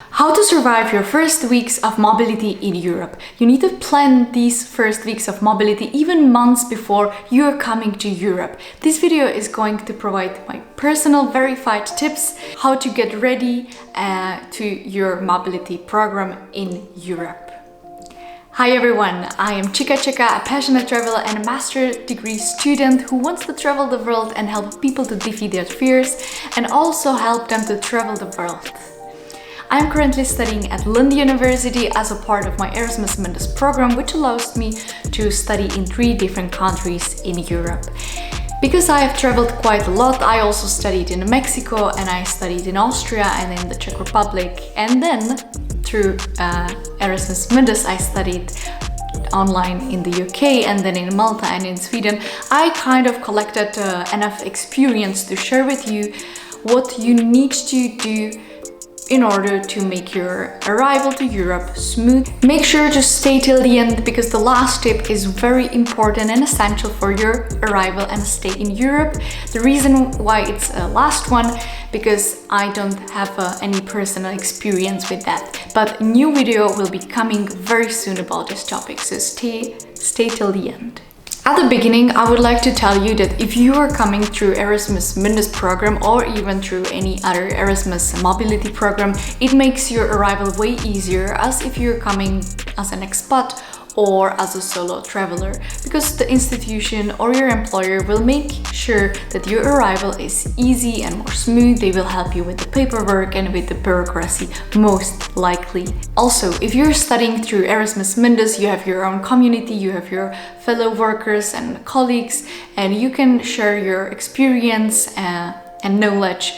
How to survive your first weeks of mobility in Europe. You need to plan these first weeks of mobility even months before you're coming to Europe. This video is going to provide my personal verified tips how to get ready to your mobility program in Europe. Hi everyone, I am Chika, a passionate traveler and a master's degree student who wants to travel the world and help people to defeat their fears and also help them to travel the world. I'm currently studying at Lund University as a part of my Erasmus Mundus program, which allows me to study in 3 different countries in Europe. Because I have traveled quite a lot, I also studied in Mexico and I studied in Austria and in the Czech Republic. And then through Erasmus Mundus, I studied online in the UK and then in Malta and in Sweden. I kind of collected enough experience to share with you what you need to do in order to make your arrival to Europe smooth. Make sure to stay till the end because the last tip is very important and essential for your arrival and stay in Europe. The reason why it's a last one, because I don't have any personal experience with that. But a new video will be coming very soon about this topic, so stay till the end. At the beginning, I would like to tell you that if you are coming through Erasmus Mundus program or even through any other Erasmus mobility program, it makes your arrival way easier as if you're coming as an expat or as a solo traveler, because the institution or your employer will make sure that your arrival is easy and more smooth. They will help you with the paperwork and with the bureaucracy, most likely. Also, if you're studying through Erasmus Mundus, you have your own community, you have your fellow workers and colleagues, and you can share your experience and knowledge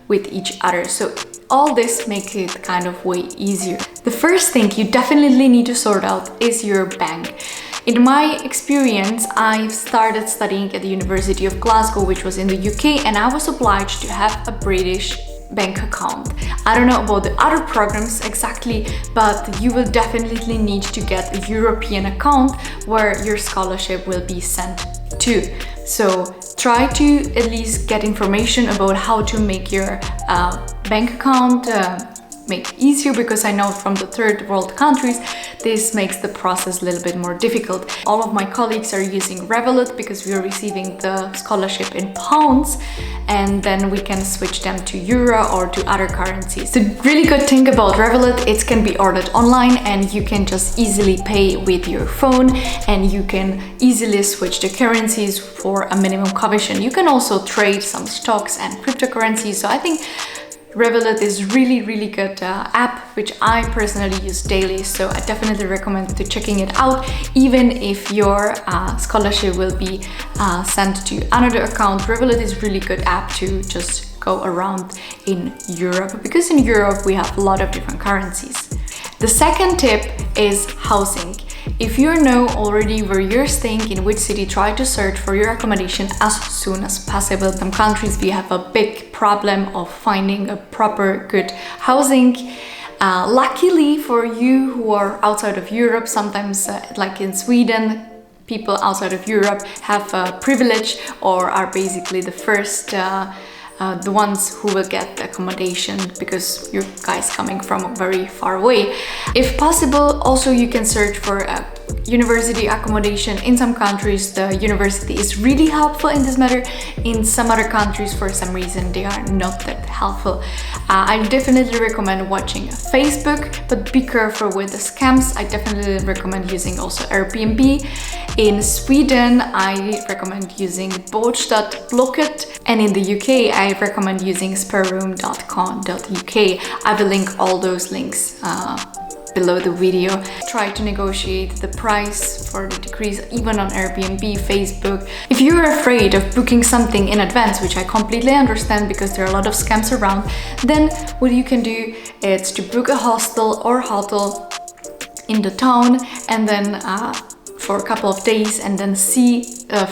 with each other. So all this makes it kind of way easier. The first thing you definitely need to sort out is your bank. In my experience, I started studying at the University of Glasgow, which was in the UK, and I was obliged to have a British bank account. I don't know about the other programs exactly, but you will definitely need to get a European account where your scholarship will be sent to. So try to at least get information about how to make your bank account make easier, because I know from the third world countries this makes the process a little bit more difficult. All of my colleagues are using Revolut because we are receiving the scholarship in pounds and then we can switch them to euro or to other currencies. The really good thing about Revolut, it can be ordered online and you can just easily pay with your phone and you can easily switch the currencies for a minimum commission. You can also trade some stocks and cryptocurrencies. So I think Revolut is really good app which I personally use daily, so I definitely recommend to checking it out, even if your scholarship will be sent to another account. Revolut is really good app to just go around in Europe, because in Europe we have a lot of different currencies. The second tip is housing. If you know already where you're staying, in which city, try to search for your accommodation as soon as possible. In some countries we have a big problem of finding a proper good housing. Luckily for you who are outside of Europe, sometimes like in Sweden, people outside of Europe have a privilege or are basically the first the ones who will get the accommodation because you guys coming from very far away. If possible, also you can search for a university accommodation. In some countries the university is really helpful in this matter. In some other countries, for some reason, they are not that helpful. I definitely recommend watching Facebook, but be careful with the scams. I definitely recommend using also Airbnb. In Sweden, I recommend using Båtstad.blocket, and in the UK, I recommend using spareroom.com.uk. I will link all those links below the video. Try to negotiate the price for the decrease even on Airbnb, Facebook. If you're afraid of booking something in advance, which I completely understand because there are a lot of scams around, then what you can do is to book a hostel or hotel in the town and then for a couple of days and then see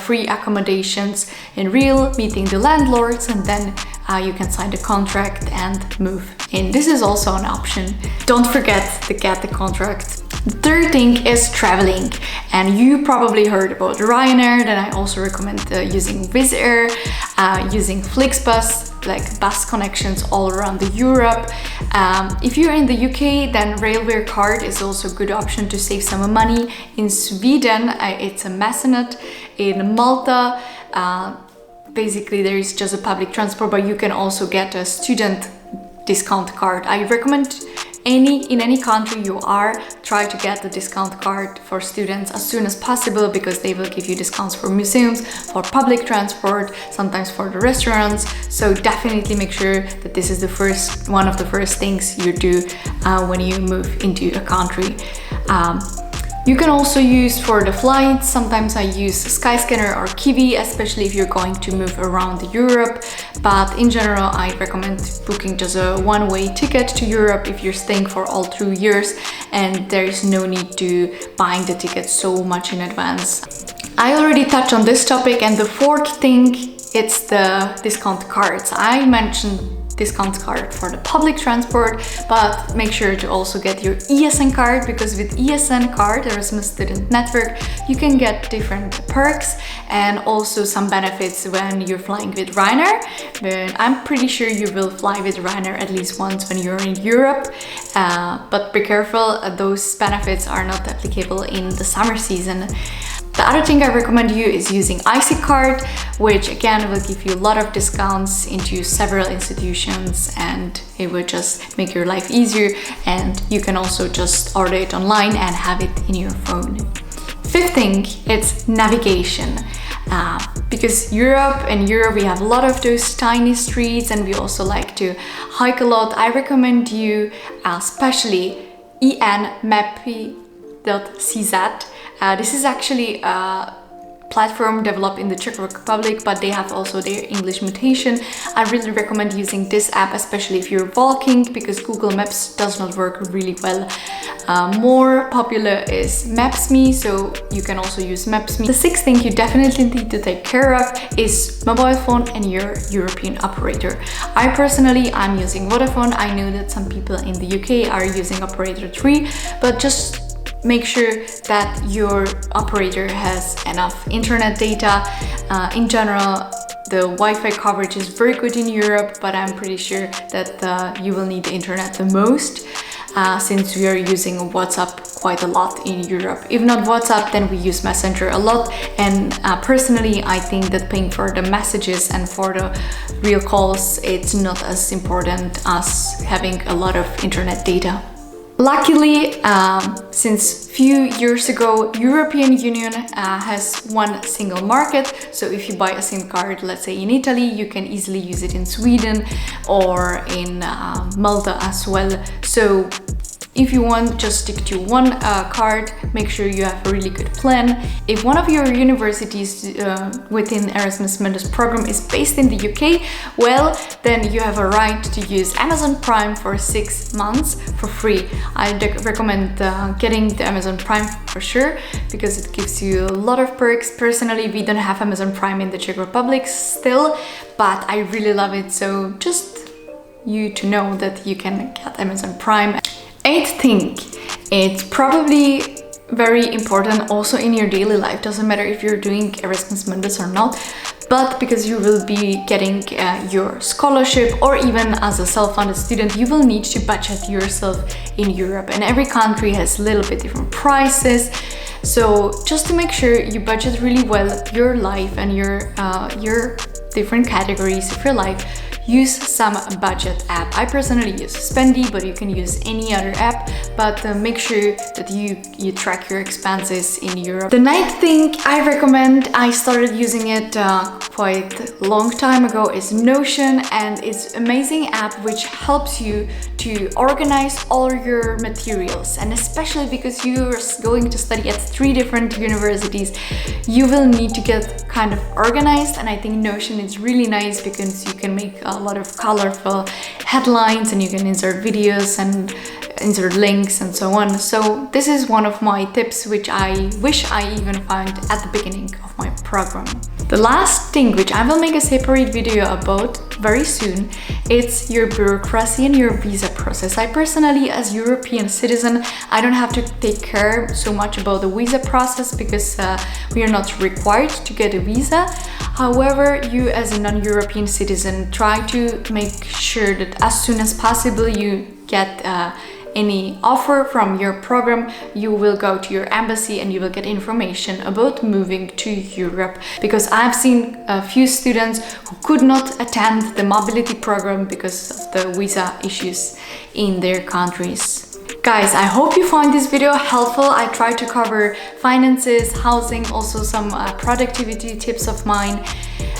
free accommodations in real, meeting the landlords, and then you can sign the contract and move in. This is also an option. Don't forget to get the contract. The third thing is traveling, and you probably heard about Ryanair. Then I also recommend using Wizz Air, using Flixbus. like bus connections all around the Europe. If you're in the UK, then railway card is also a good option to save some money. In Sweden, it's a Masenet. In Malta, basically there is just a public transport, but you can also get a student discount card. I recommend in any country you are, try to get the discount card for students as soon as possible, because they will give you discounts for museums, for public transport, sometimes for the restaurants. So definitely make sure that this is one of the first things you do when you move into a country. You can also use for the flights. Sometimes I use Skyscanner or Kiwi, especially if you're going to move around Europe. But in general, I recommend booking just a one-way ticket to Europe if you're staying for all 2 years, and there is no need to buying the ticket so much in advance. I already touched on this topic, and the fourth thing, it's the discount cards. I mentioned discount card for the public transport, but make sure to also get your ESN card, because with ESN card, Erasmus Student Network, you can get different perks and also some benefits when you're flying with Ryanair. But I'm pretty sure you will fly with Ryanair at least once when you're in Europe, but be careful, those benefits are not applicable in the summer season. The other thing I recommend you is using IC card, which again will give you a lot of discounts into several institutions, and it will just make your life easier, and you can also just order it online and have it in your phone. Fifth thing, it's navigation. Because in Europe we have a lot of those tiny streets, and we also like to hike a lot. I recommend you especially enmappy.cz. This is actually a platform developed in the Czech Republic, but they have also their English mutation. I really recommend using this app, especially if you're walking, because Google Maps does not work really well. More popular is Maps.me, so you can also use Maps.me. The sixth thing you definitely need to take care of is mobile phone and your European operator. I'm using Vodafone. I know that some people in the UK are using operator 3, but just make sure that your operator has enough internet data. In general, the Wi-Fi coverage is very good in Europe, but I'm pretty sure that you will need the internet the most, since we are using WhatsApp quite a lot in Europe. If not WhatsApp, then we use Messenger a lot, and personally I think that paying for the messages and for the real calls, it's not as important as having a lot of internet data. Luckily, since few years ago, European Union has one single market. So if you buy a SIM card, let's say in Italy, you can easily use it in Sweden or in Malta as well. So if you want, just stick to one card, make sure you have a really good plan. If one of your universities within Erasmus Mundus program is based in the UK, well, then you have a right to use Amazon Prime for 6 months for free. I recommend getting the Amazon Prime for sure, because it gives you a lot of perks. Personally, we don't have Amazon Prime in the Czech Republic still, but I really love it. So just you to know that you can get Amazon Prime. Eighth thing, it's probably very important also in your daily life. Doesn't matter if you're doing Erasmus Mundus or not, but because you will be getting your scholarship, or even as a self-funded student, you will need to budget yourself in Europe, and every country has a little bit different prices. So just to make sure you budget really well your life and your different categories of your life, use some budget app. I personally use Spendy, but you can use any other app, but make sure that you track your expenses in Europe. The ninth thing I recommend, I started using it quite a long time ago, is Notion, and it's an amazing app which helps you to organize all your materials, and especially because you're going to study at 3 different universities, you will need to get kind of organized, and I think Notion is really nice because you can make a lot of colorful headlines, and you can insert videos and insert links and so on. So this is one of my tips which I wish I even found at the beginning of my program. The last thing, which I will make a separate video about very soon, it's your bureaucracy and your visa process. I personally, as European citizen, I don't have to take care so much about the visa process because we are not required to get a visa. However, you as a non-European citizen, try to make sure that as soon as possible you get any offer from your program, you will go to your embassy and you will get information about moving to Europe, because I've seen a few students who could not attend the mobility program because of the visa issues in their countries. Guys, I hope you found this video helpful. I tried to cover finances, housing, also some productivity tips of mine.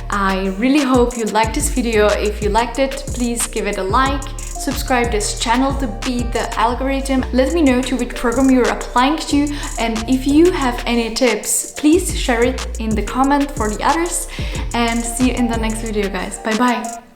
I really hope you liked this video. If you liked it, please give it a like. Subscribe this channel to beat the algorithm. Let me know to which program you're applying to, and if you have any tips, please share it in the comment for the others, and see you in the next video, guys. Bye bye.